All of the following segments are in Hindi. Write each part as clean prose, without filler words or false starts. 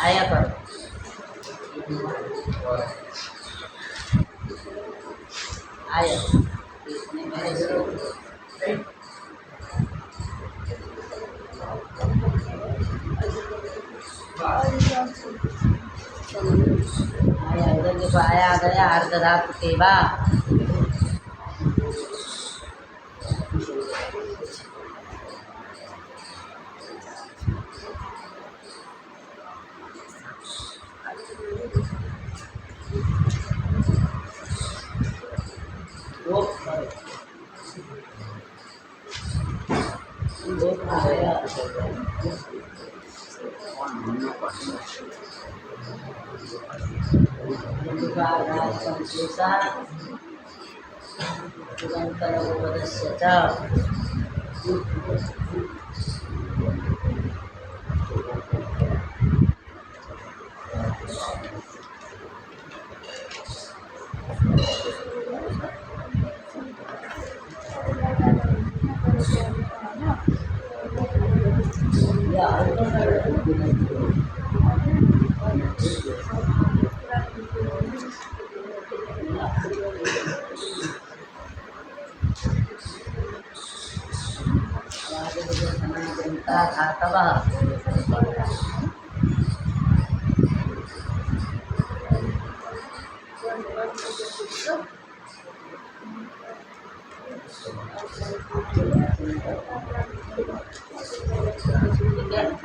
आया करो। आया आया उधर देखो, आया गया अर्ध धातु के बाद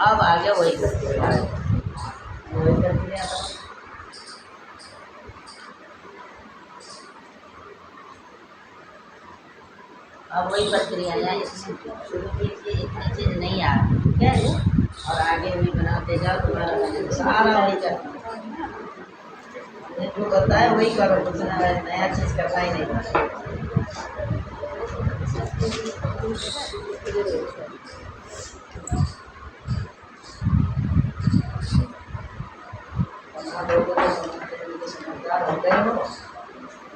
अब आगे वही करते हैं। अब वही प्रक्रिया है, इसमें शुरू कीजिए, इतनी चीज़ नहीं आ रही, ठीक है। और आगे भी बनाते जाओ, तुम्हारा सारा वही करना जो करता है वही करो, कुछ नया चीज़ करना ही नहीं। समझदार हो गए हो,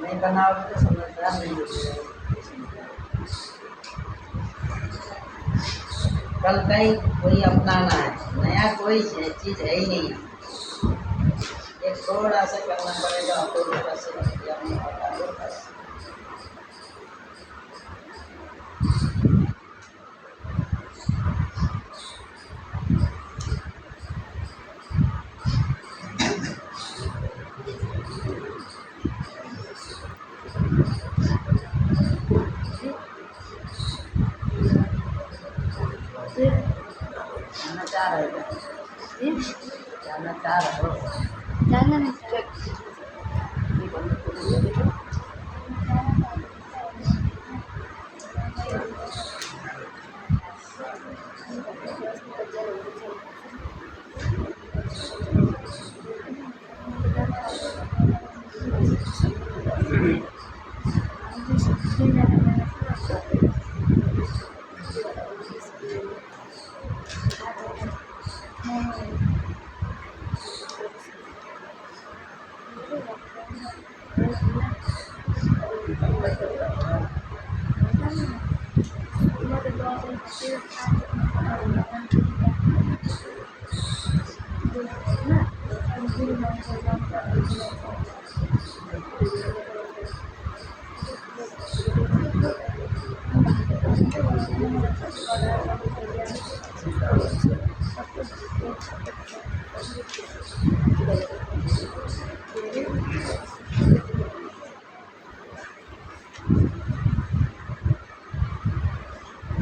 नहीं बनाओगे तो समझदार नहीं हो। कल का ही कोई अपनाना है, नया कोई चीज़ है ही नहीं है। एक थोड़ा सा करना पड़ेगा आपको, ऊपर से जाना चाह रहे हो, जाना चाह रहे हो, जाना नहीं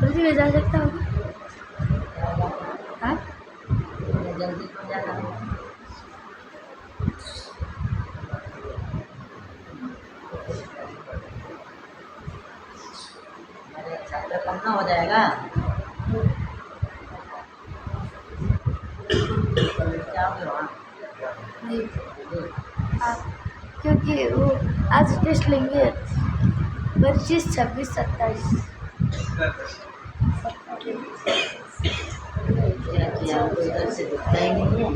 जल्दी जा सकता हूँ। हाँ जल्दी तो जाना। अरे छात्र कम ना हो जाएगा, नहीं क्योंकि वो आज टेस्ट लेंगे 25, 26, 27। इधर से दिखता ही नहीं है।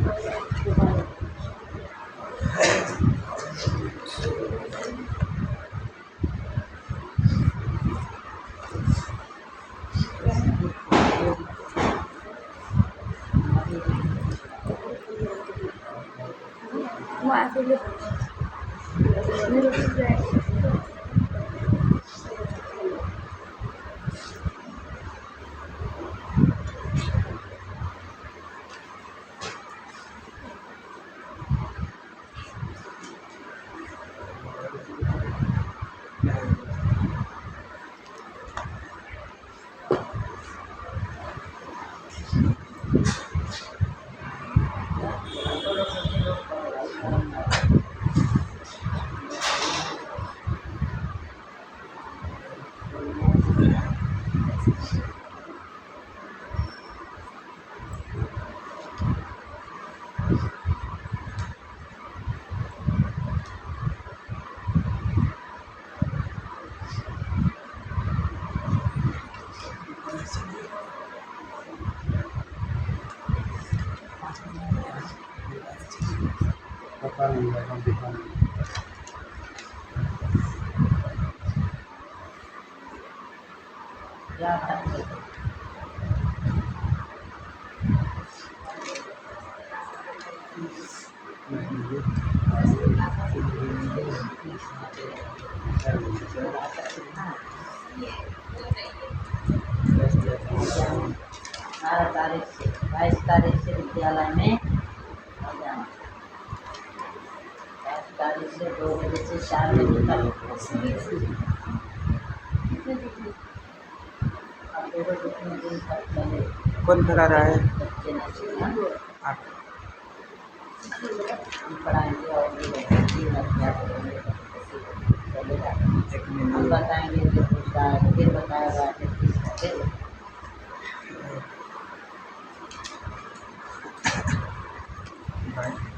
पता नहीं है, हम दिखा नहीं। क्या करते? बारह तारीख से 22 तारीख से विद्यालय में आ जाना। 22 तारीख से 2 बजे से 4 बजे तक। अब 2 दिन तक चले। कौन करा रहा है? बच्चे नहीं सीखना। आप हम पढ़ाएंगे और भी बच्चे क्या करेंगे चलेगा। एक हम मिनट बताएंगे कि दूसरा है, फिर बताएगा, फिर तीसरा, फिर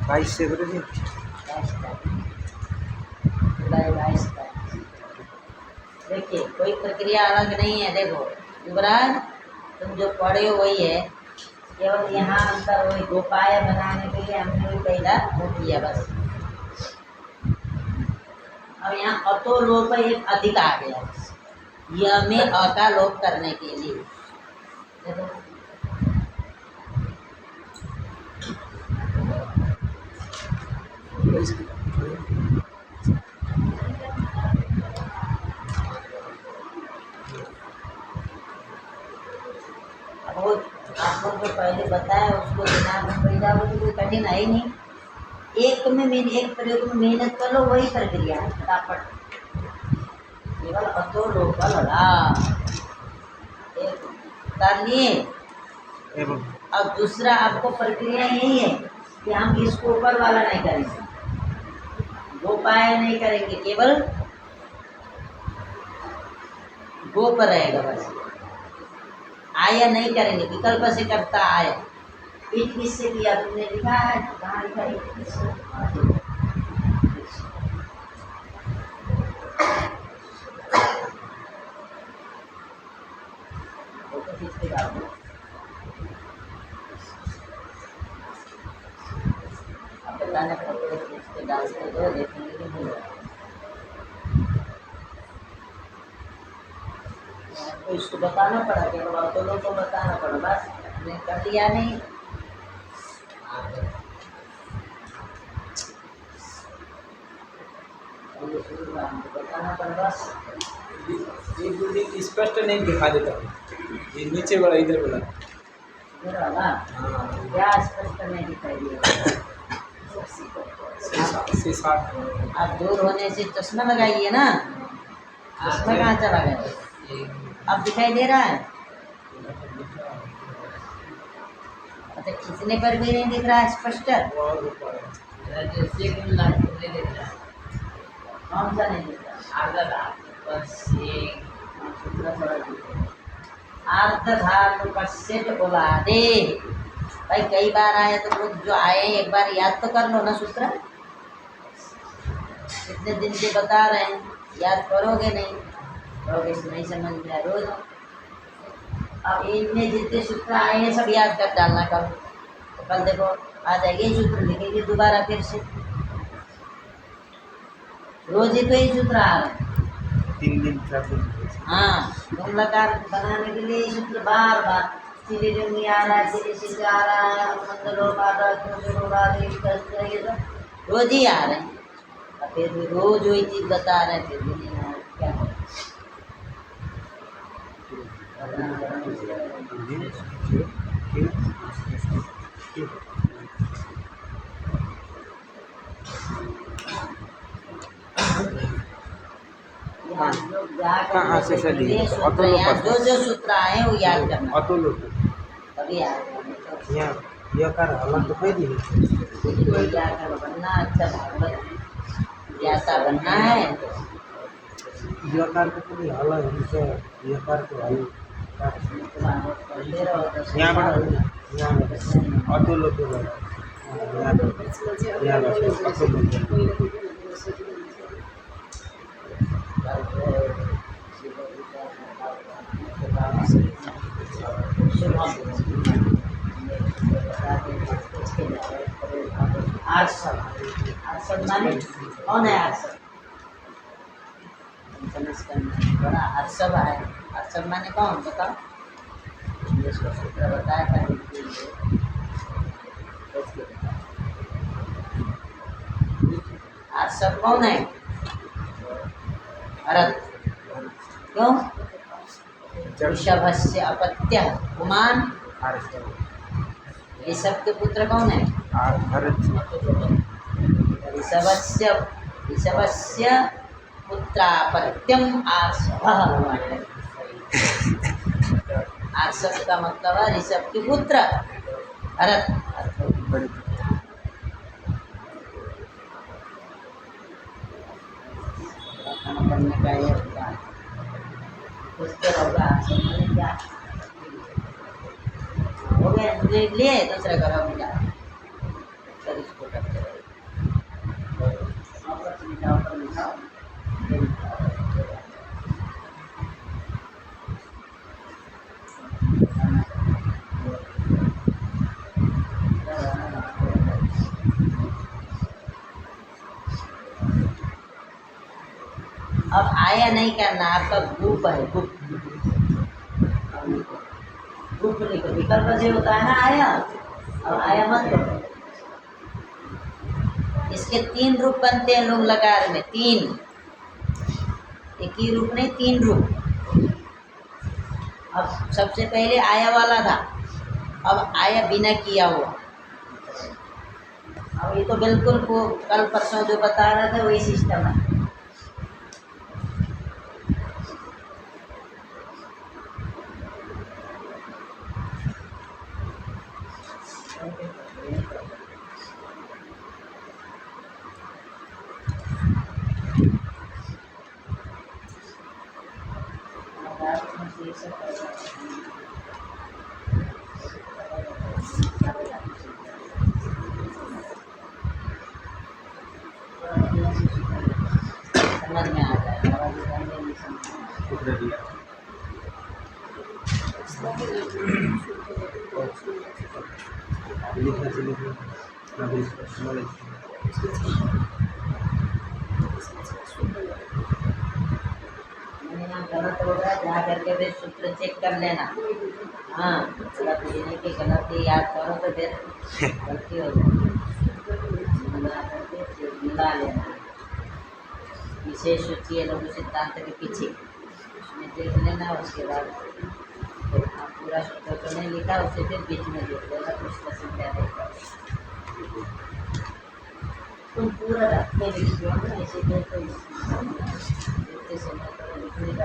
22 से गुरु जी। 22 तारीख, जुलाई 22 तारीख। देखिए कोई प्रक्रिया अलग नहीं है। देखो युवराज, तुम जो पढ़े हो वही है, केवल यहाँ अंतर वही दो पाए बनाने के लिए हमने भी पहला वो किया बस। अब यहाँ अतो लोप एक अधिक आ गया यह में अ का लोप करने के लिए। देखो अब वो आप लोग को पहले बताया उसको दिमाग में बैठा वो तो कोई कठिन है ही नहीं। एक प्रयोग में मेहनत कर लो, वही प्रक्रिया है फटाफट। केवल अतो लोकल एक कर लिए। एवं अब दूसरा आपको प्रक्रिया यही है कि हम इसको ऊपर वाला नहीं करेंगे, गो पाया नहीं करेंगे, केवल गो पर रहेगा बस। आया नहीं करेंगे, विकल्प से करता आया। ईट किससे किया तुमने लिखा है? कहाँ लिखा है? ईट किससे? फोटो खींच के डाल दो। अब बताने फोटो खींच के डाल दो, देखेंगे कि नहीं होगा। तो इसको बताना पड़ा, केवल ऑटो को बताना पड़ा, बस हमने कर दिया नहीं। ये शुरू हुआ, हमको बताना पड़ा बस। ये बिल्डिंग स्पष्ट नहीं दिखा देता, ये नीचे वाला इधर वाला। इधर वाला क्या स्पष्ट नहीं दिखाई दिया? आप दूर होने से चश्मा लगाइए ना, चश्मा कहाँ चला गया? अब दिखाई दे रहा है? अच्छा, खींचने पर भी नहीं दिख रहा है स्पष्ट? कौन सा नहीं दिख रहा? आर्धधातुकस्य बोला दे भाई। कई बार आए तो वो जो आए एक बार याद तो कर लो ना सूत्र। कितने दिन से बता रहे हैं, याद करोगे नहीं, करोगे नहीं समझ में आए रोज। अब इनमें जितने सूत्र आए हैं सब याद कर डालना कल। तो कल देखो आ जाएगी ये सूत्र, लिखेंगे दोबारा फिर से। रोज ही तो ये सूत्र आ रहे हैं। 3 दिन 4 दिन। हाँ, मूलाकार बनाने के लिए ये सूत्र बार बार चिलिंगी आ रहा है, चिली से आ रहा है, मंदलों का ये सब रोज ही आ रहे हैं, और फिर भी रोज वही चीज़ बता रहे हैं, फिर भी नहीं आ रहे, क्या करें? यहाँ लोग जा कहाँ से करके चली है? ये सूत्र, यहाँ जो सूत्र आए हैं वो याद करना, अतुल तभी आएगा। यहाँ यह कर अलग तो दी कोई जाकर बनना, अच्छा भागवत ज्ञाता बनना है। यह कर को पूरी अलग हमसे यह कर को अलग भागवत पढ़ते रहो तो यहाँ पर यहाँ अतुल अतुल यहाँ अतुल आर्षद माने कौन है? आर्षद बड़ा हर्षभ है। हर्षभ माने कौन बताओ? जिसको सूत्र बताया था हर्षभ कौन है? भरत। क्यों? ऋषभस्य अपत्य कुमान ऋषभ के पुत्र कौन है? ऋषभस्य पुत्रापत्यम आर्षभः। आर्षभ का मतलब है ऋषभ के पुत्र भरत। करने का ये होता है, उसके होगा क्या हो गया, मुझे लिए दूसरे घर में जा फिर इसको करते रहे। अब आया नहीं करना, आपका ग्रुप है, ग्रुप ग्रुप लिखो, विकल्प से होता है ना आया, अब आया मत करो। इसके 3 रूप बनते हैं लोग लकार में, 3, एक ही रूप नहीं 3 रूप। अब सबसे पहले आया वाला था, अब आया बिना किया हुआ। अब ये तो बिल्कुल को कल परसों जो बता रहे थे वही सिस्टम है। समझ में आ जाएगा। गलत होगा जा करके फिर सूत्र चेक कर लेना। हाँ, गलत लेने की गलत याद करो तो फिर गलती हो जाएगी। मिला करके फिर मिला लेना। विशेष सूची है लघु सिद्धांत के पीछे, उसमें देख लेना। उसके बाद फिर आप पूरा सूत्र तो नहीं लिखा, उसे फिर बीच में देख लेना, उसका संख्या देखा तुम पूरा रखते लिख दो ना, ऐसे देखते समय तो लिखने का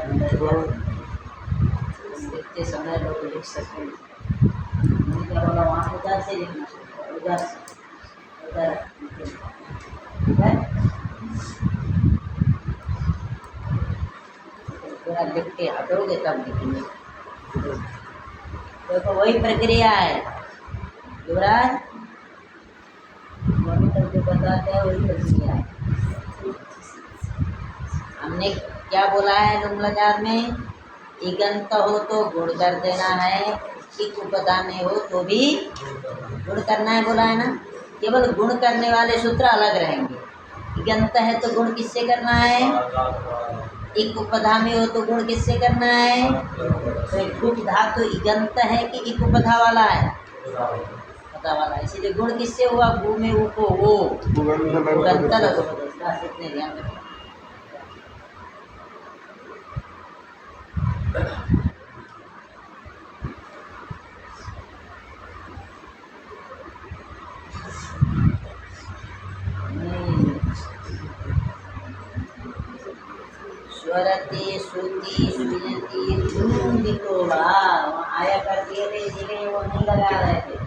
देखते समय लोग लिख सकते हैं। क्या बोला वहाँ उधर से लिखना, उधर से उधर ठीक है। पूरा लिख के हटोगे तब लिखेंगे। देखो वही प्रक्रिया है युवराज, तब जो बताते हैं वही प्रक्रिया है। हमने क्या बोला है लुमलकार में? इगंत हो तो गुण कर देना है, इक उपदा में हो तो भी गुण करना है, बोला है ना। केवल गुण करने वाले सूत्र अलग रहेंगे। इगंत है तो गुण किससे करना है? इक उपधा में हो तो गुण किससे करना है? तो गुण धातु इगंत है कि इक उपधा वाला है? पता वाला, इसीलिए गुण किससे हुआ? गु में ऊ को वो उगंतर बस इतने ध्यान रखना। स्वरती श्रुति सुनती दिखो वहाँ आया कर दिए थे, इसीलिए वो नहीं लगा रहे थे।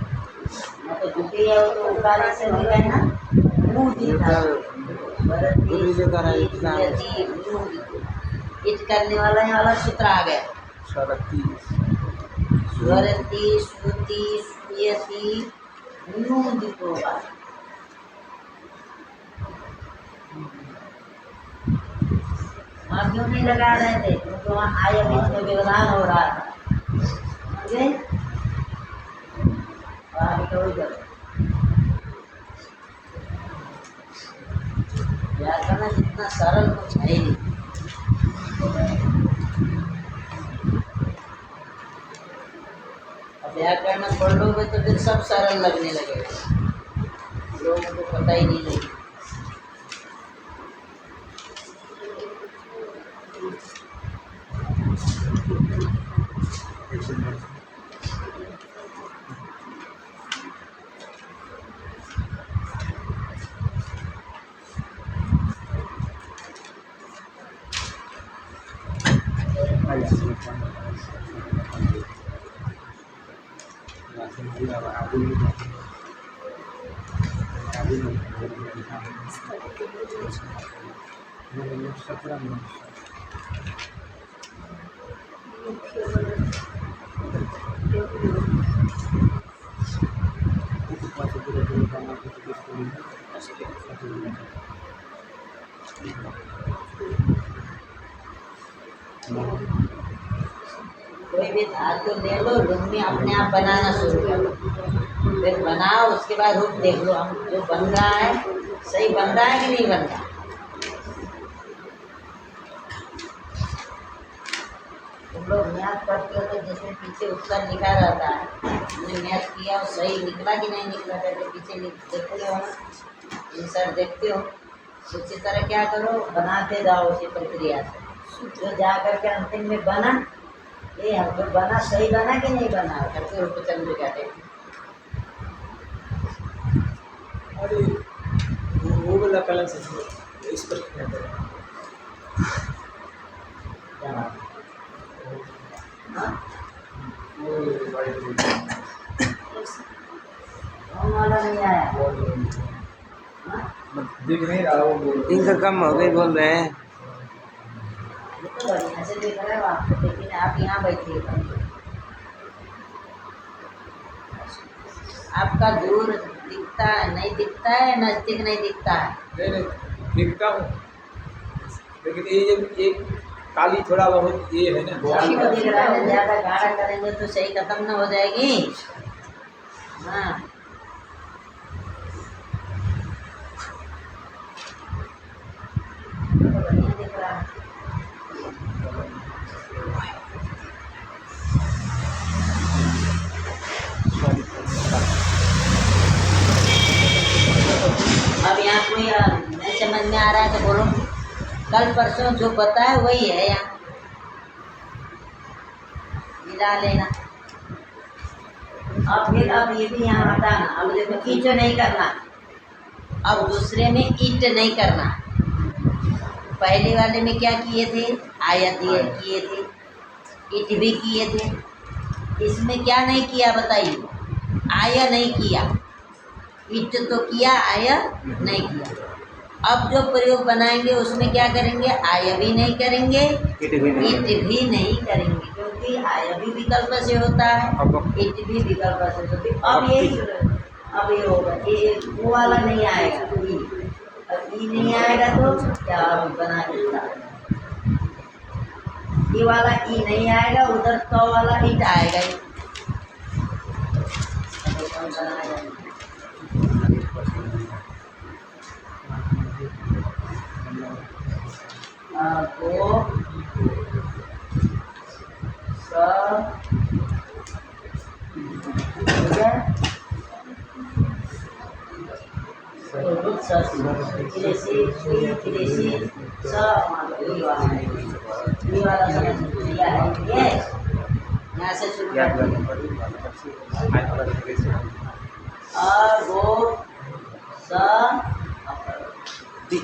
मैं तो दुखी है वो तो उकारे से हो गए ना, मुँह दिखा स्वरती सुनती इट करने वाला यहाँ वाला सूत्र आ गया। स्वरती स्वरती श्रुति सुयति दिखो वहाँ। वहाँ क्यों नहीं लगा रहे थे? क्योंकि वहाँ आया बीच में व्यवधान हो रहा था, समझे? वहाँ भी कोई करो व्याकरण जितना सरल कुछ है ही नहीं। अब व्याकरण पढ़ लोगे तो फिर सब सरल लगने लगेगा, लोगों को पता ही नहीं लगेगा। कोई भी धातु ले लो, रूप में अपने आप बनाना शुरू करो, फिर बनाओ, उसके बाद रूप देख लो हम जो बन रहा है सही बन रहा है कि नहीं बन रहा। तुम लोग मैथ पढ़ते हो तो जिसमें पीछे उत्तर लिखा रहता है, हमने मैथ किया और सही निकला कि नहीं निकला, तो पीछे देखते हो, आंसर देखते हो, उसी तरह क्या करो, बनाते जाओ उसी प्रक्रिया से, जो जा करके अंतिम में बना ये हम जो बना सही बना कि नहीं बना, करके रूप चंद्र कहते हैं। अरे वो वाला कलर से इस पर क्या करें? क्या बात? हाँ? कौन वाला नहीं आया? हाँ? दिख नहीं रहा वो इनका कम हो गई बोल रहे हैं। ये तो बढ़िया से दिख रहा है आपको, लेकिन आप यहाँ बैठिए, आपका दूर दिखता है नहीं दिखता है, नजदीक नहीं दिखता है। नहीं दिखता हूँ, लेकिन ये जब एक काली थोड़ा बहुत ये है ना, सभी को दिख रहा है, ज़्यादा गाढ़ा करेंगे तो सही खत्म न हो जाएगी। हाँ तो बढ़िया दिख रहा है। अब यहाँ कोई नहीं समझ में आ रहा है तो बोलो, कल परसों जो पता है वही है, यहाँ मिला लेना। अब फिर अब ये भी यहाँ हटाना, अब देखो ईट नहीं करना, अब दूसरे में ईट नहीं करना। पहले वाले में क्या किए थे, आयत किए थे, ईट भी किए थे, इसमें क्या नहीं किया बताइए, आया नहीं किया, ईट तो किया, आया नहीं किया। अब जो प्रयोग बनाएंगे उसमें क्या करेंगे, आया भी नहीं करेंगे, ईट भी नहीं करेंगे, क्योंकि आया भी विकल्प से होता है, ईट भी विकल्प से होती है। अब ये होगा, ये वो वाला नहीं आएगा, अब ई नहीं आएगा तो क्या बना देता, ये वाला ई नहीं आएगा, उधर तो वाला ईट आएगा ही। गो स वाला समझ लिया है ये यहाँ से शुरू याद करते करना हैं। पड़ेगा आज वाला कैसे अ गो स दी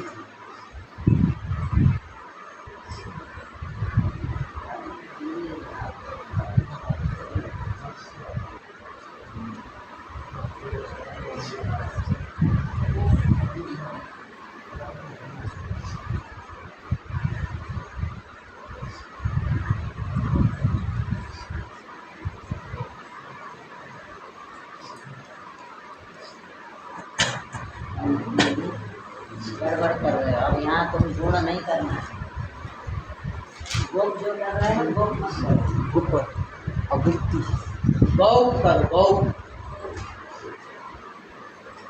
गड़बड़ कर रहे हो। अब यहाँ तुम गुण नहीं करना है। गोप जो कर रहे हैं गोप मत करो, गुप अवृत्ति गौप करो गौप।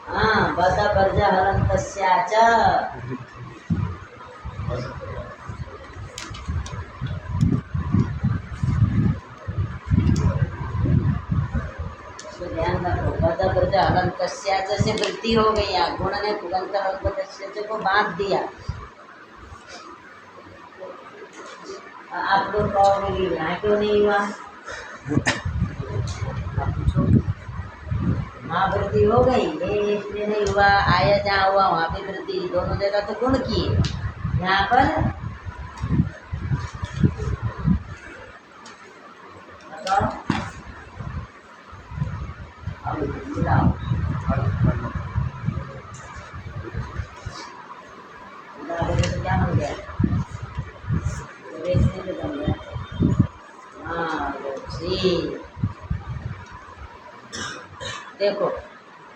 हाँ बद बर्ज हलंतस्याच इसको ध्यान रखो। बद बर्ज हलंतस्याच से वृद्धि हो गई। यहाँ गुण ने पुगंत हलंतस्याच को बांध दिया। आप लोग कहोगे कि यहाँ क्यों नहीं हुआ? आप पूछो। वहाँ वृद्धि हो गई, ये इसलिए नहीं हुआ। आया जहाँ हुआ वहाँ भी वृद्धि, दोनों जगह तो गुण की है। यहाँ पर बताओ, अब बताओ तो क्या बन गया? देखने में बन गया। हाँ जी देखो,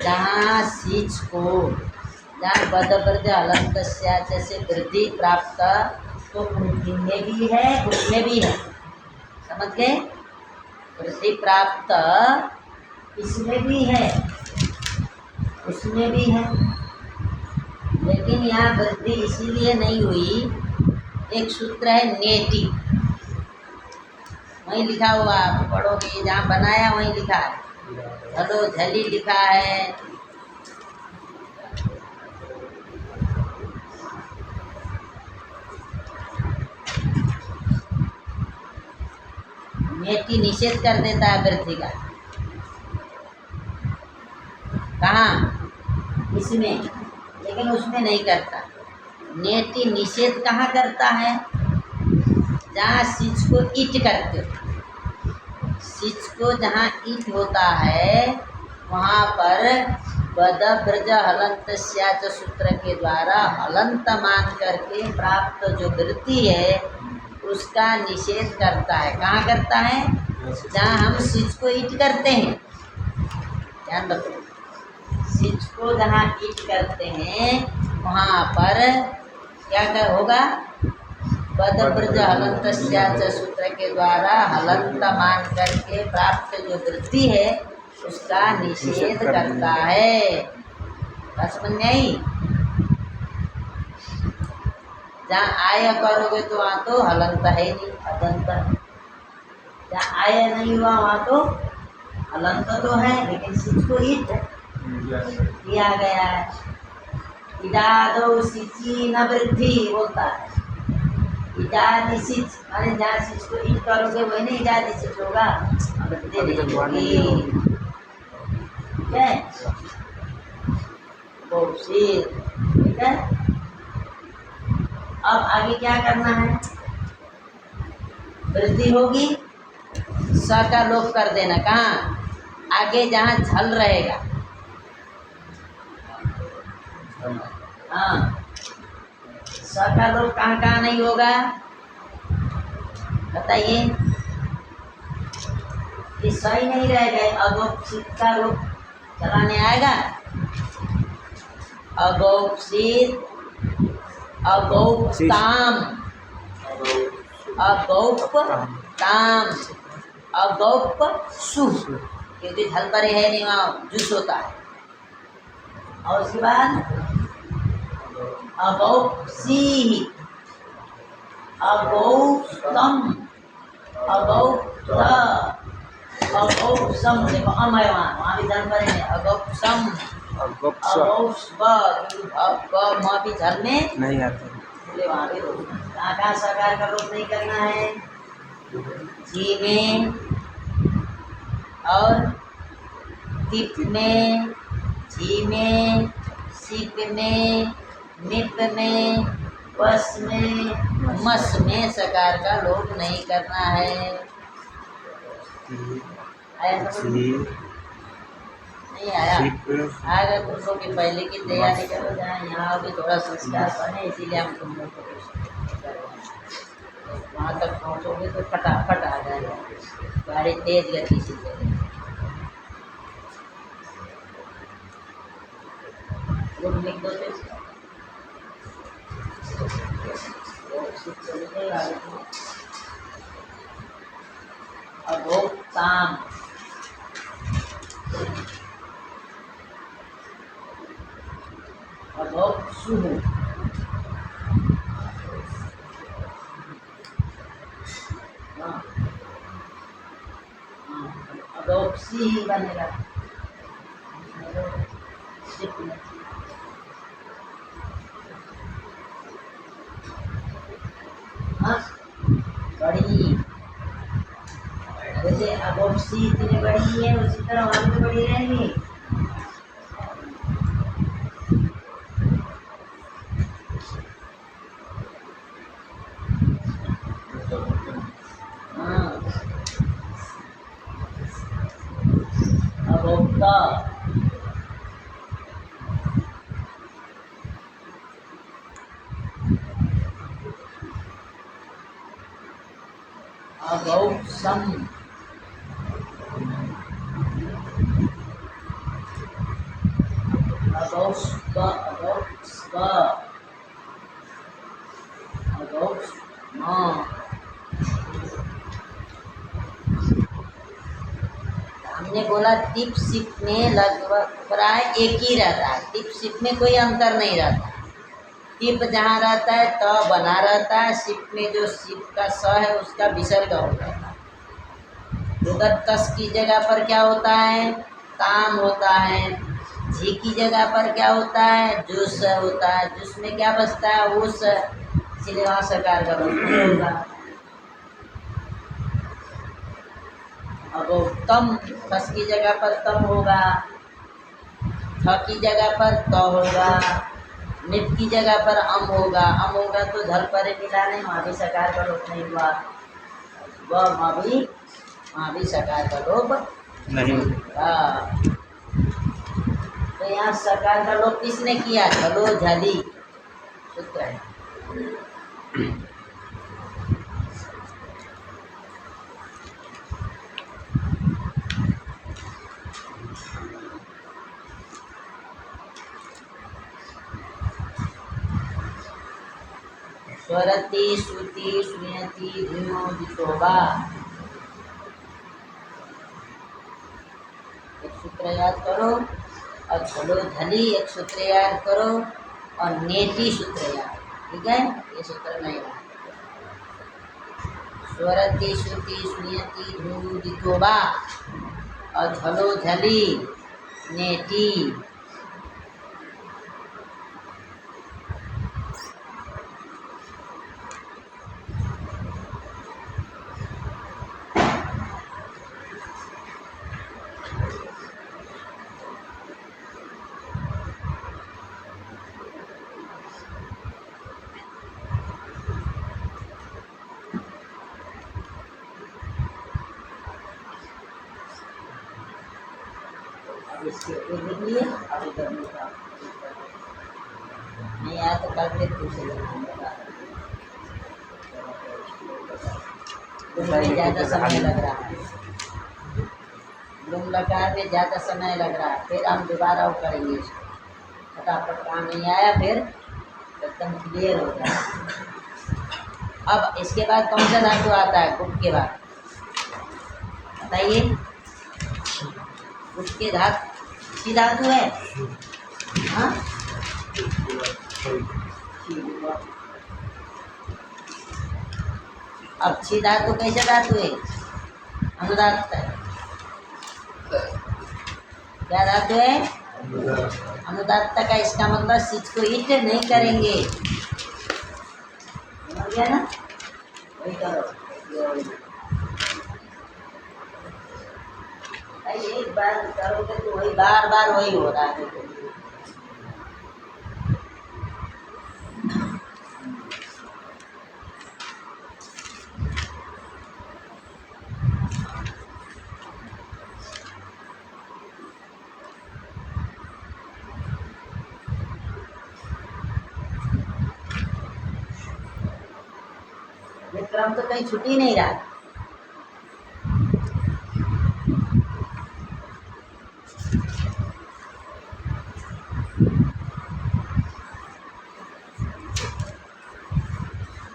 जहाँ सीच को जहाँ बदबर्ज हलंतस्याच से वृद्धि प्राप्त तो इनमें भी है उसमें भी है। समझ गए? वृद्धि प्राप्त इसमें भी है उसमें भी है, लेकिन यहाँ वृद्धि इसीलिए नहीं हुई। एक सूत्र है नेति, वहीं लिखा हुआ, आप पढ़ोगे जहाँ बनाया वहीं लिखा है। झलो झली लिखा है, नेति निषेध कर देता है वृद्धि का। कहाँ? इसमें, लेकिन उसमें नहीं करता। नेति निषेध कहाँ करता है? जहाँ सिच को ईट करते हो। सिच को जहाँ ईट होता है वहाँ पर बद ब्रज हलंतस्याच सूत्र के द्वारा हलंत मान करके प्राप्त जो वृत्ति है उसका निषेध करता है। कहाँ करता है? जहाँ हम सिच को ईट करते हैं। ध्यान रखो, सिच को जहाँ ईट करते हैं वहाँ पर क्या कर होगा? बद ब्रज हलंतस्याच सूत्र के द्वारा हलंत मान करके प्राप्त जो वृत्ति है उसका निषेध करता है। बस समझ में आई? जहाँ आय करोगे तो वहाँ तो हलंत है नहीं, अदंत। जहाँ आय नहीं हुआ वहाँ तो हलंत तो है, लेकिन सिच को ईट किया गया है। इदादो सिची न वृद्धि बोलता है। इजादी सिच माने जहाँ सिच को ईट करोगे वही नहीं इजादी सिच होगा, वृद्धि नहीं होगी। ठीक है? बहुत सी ठीक है। अब आगे क्या करना है? वृद्धि होगी, स का लोप कर देना। कहाँ? आगे जहाँ झल रहेगा। हाँ, स का लोप कहाँ कहाँ नहीं होगा बताइए? कि सही नहीं रहेगा। अगौपसित का रूप चलाने आएगा। अगौपसित, अगौपताम, अगौपताम, अगौपसु, क्योंकि झल परे है नहीं वहाँ जुस होता है। और उसके बाद अगौपसी, अगौतम, अगौत, अगौपसम। देखो अमय वहाँ भी धन परे है। अगौपसम, और गपशप अगौस म भी झल में नहीं आते। बोले वहाँ भी रोक कहाँ सरकार का रोक नहीं करना है। जी में और तिप में, जी में, सिप में, निप में, बस में, मस में सकार का लोप नहीं करना है। आया समझ में? नहीं आया? आएगा तुम लोग की पहले की तैयारी करो, जहाँ यहाँ भी थोड़ा संस्कार बने, इसीलिए हम तुम लोग को वहाँ तक पहुँचोगे तो फटाफट आ जाएगा, गाड़ी तेज गति से चलेगी। लोग लिख दो अभोक्ताम अभोक्सु अभोक्सी ही बनेगा। हाँ बड़ी जैसे अभोक्सी इतनी बड़ी है, उसी तरह वहाँ भी बड़ी रहेगी। अभोक्ता अभौक्सम अभौक्स्व अभौक्स्व अभौक्स्म हमने बोला टिप सिप में लगभग प्राय एक ही रहता है। टिप सिप में कोई अंतर नहीं रहता। टिप जहाँ रहता है त बना रहता है, सिप में जो सिप का स है उसका विसर्ग हो जाता है। उधर तस की जगह पर क्या होता है? काम होता है। झी की जगह पर क्या होता है? जुस होता है। जुस में क्या बचता है? उस, इसलिए वहाँ सकार का रूप नहीं होगा। अब तम, खस की जगह पर तम होगा, थ की जगह पर त होगा, निप की जगह पर अम होगा। अम होगा तो धल परे मिला नहीं, वहाँ भी सकार का लोप नहीं हुआ। वहाँ भी सकार का लोप नहीं। हाँ। तो यहाँ सकार का लोप किसने किया? झलो झली सूत्र है। स्वरति श्रुति श्रूयति धीमो दिशोभा। एक सूत्र याद करो, और झलो झली एक सूत्र याद करो, और नेति सूत्र याद। ठीक है, ये सूत्र नहीं है। स्वरति श्रुति श्रूयति धीमो दिशोभा और झलो झली नेति। इसके लिख लिए, अभी करने का नहीं आया तो कल फिर पूछे ज़्यादा समय लग रहा है। लूम लकार में ज़्यादा समय लग रहा है, फिर हम दोबारा वो करेंगे इसको। फटाफट काम नहीं आया फिर एकदम क्लियर हो जाए। अब इसके बाद कौन सा धातु आता है? गुट के बाद बताइए। गुट के धातु सी धातु है। हाँ, अब छी धातु कैसे धातु है? अनुदात है। क्या धातु है? अनुदात्त का इसका मतलब चीज को ईट नहीं करेंगे, समझ गया ना? वही करो। भाई एक बार करोगे तो वही बार बार वही हो रहा है। ये क्रम तो कहीं छुट ही नहीं रहा।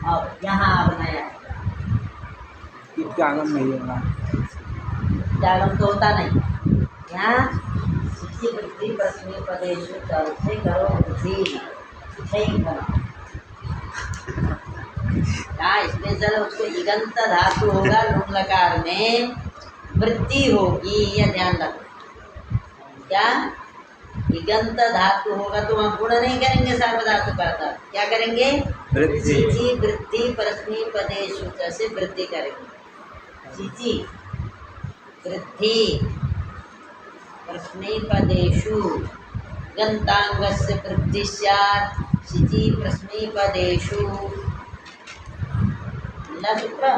अब यहाँ अब नया इसका आगम नहीं है ना। जागम तो होता नहीं। यहाँ शिक्षी वृद्धि प्रश्न प्रदेश से करो वृद्धि सही करो। यहाँ स्पेशल उसको इगंत धातु होगा, लुंग लकार में वृद्धि होगी, यह ध्यान रखो। क्या इगंत धातु होगा तो वहाँ गुण नहीं करेंगे, सार्वधातु करता क्या करेंगे? वृद्धि। वृद्धि परस्मी पदेशु से वृद्धि करेंगे। चिची वृद्धि परस्मी पदेशु गंतांगस्य वृद्धि स्यात् चिची परस्मी पदेशु। सूत्र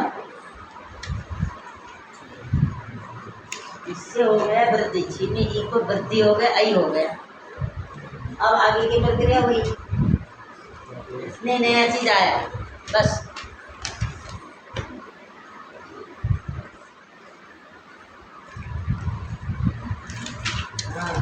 इससे हो गया वृद्धि, छी में ई को वृद्धि हो गया, आई हो गया। अब आगे की प्रक्रिया हुई, इसमें नया चीज आया बस। हाँ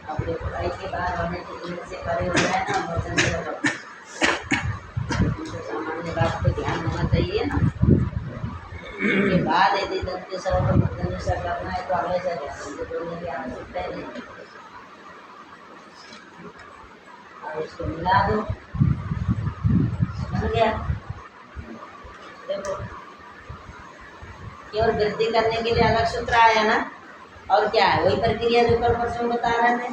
अब देखो आई के बाद होने के दिन से परे हो जाए ना, वचन से रखो। तो सामान्य बात पे ध्यान होना चाहिए ना। के बाद यदि दंत सर्व मूर्धन्य से करना है तो अगले से ध्यान बोलने की आवश्यकता ही नहीं। अब इसको मिला दो, समझ गया? देखो केवल वृद्धि करने के लिए अलग सूत्र आया ना, और क्या है वही प्रक्रिया जो कल परसों बता रहे थे।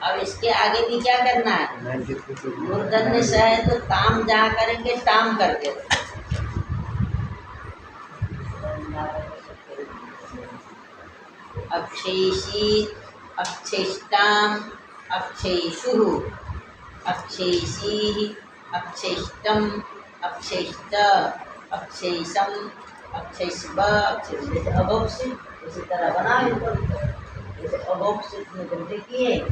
अब इसके आगे भी क्या करना है? मूर्धन्य से है तो ताम जहाँ करेंगे टाम कर दे। अक्षेषी अक्षेष्टाम अक्षेषु अक्षेषी अक्षेष्टम अक्षेष्ट अक्षेषम अक्षेष्व अक्षेष अभोक्षित। इसी तरह बना इनको, जैसे अभोक्षित में वृद्धि किए।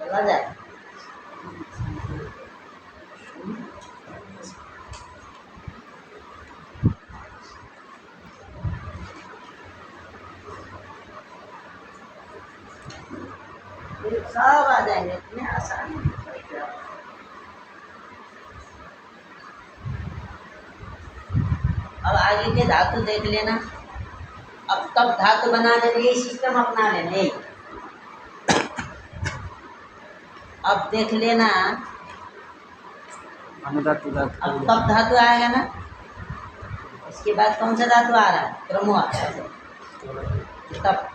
चला जाए फिर सब आ जाएंगे, इतने आसान है। अब आगे के धातु देख लेना। अब तब धातु बनाने में यही सिस्टम अपना लेना। यही अब देख लेना, अनुदात उदात अब तब धातु आएगा ना, इसके बाद कौन सा धातु आ रहा है? क्रमो आ रहा है। तब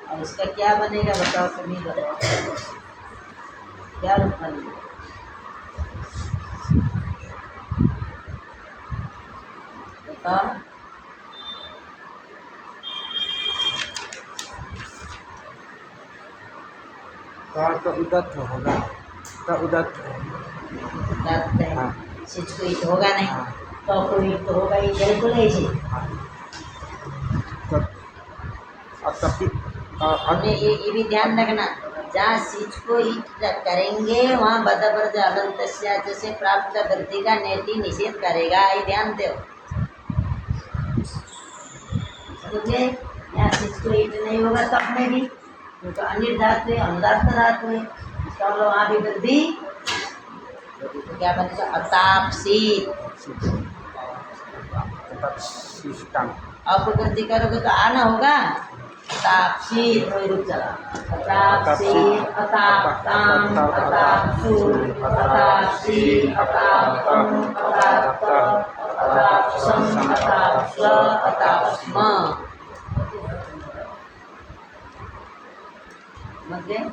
अब इसका क्या बनेगा बताओ, तुम ही बताओ, क्या रूप बनेगा? बताओ। तो उदात होगा, तो उदात दांत है, हाँ। सिच को ईट होगा नहीं, हाँ। तो कोई ईट तो होगा ही, बिल्कुल ऐसे। तो अब तब हमने ये भी ध्यान रखना, जहाँ सिच को ईट करेंगे वहाँ बदबर्द अनंत से प्राप्त वृद्धि का नेति निषेध करेगा, ये ध्यान दो। समझे? यहाँ सिच को ईट नहीं होगा तब में भी, क्योंकि अनिर धातु है, अनुदात धातु है, इसका मतलब वहाँ भी वृद्धि। तो क्या बनेगा? अतापसी। सिस्टम अब वृद्धि करोगे तो आना होगा, अतापसी, थोड़ी रुक चला, अतापसी, अतापताम, अतापसु, अतापसी, अतापतम, अतापत, अतापसम, अतापस्व, अतापस्म। समझ गए?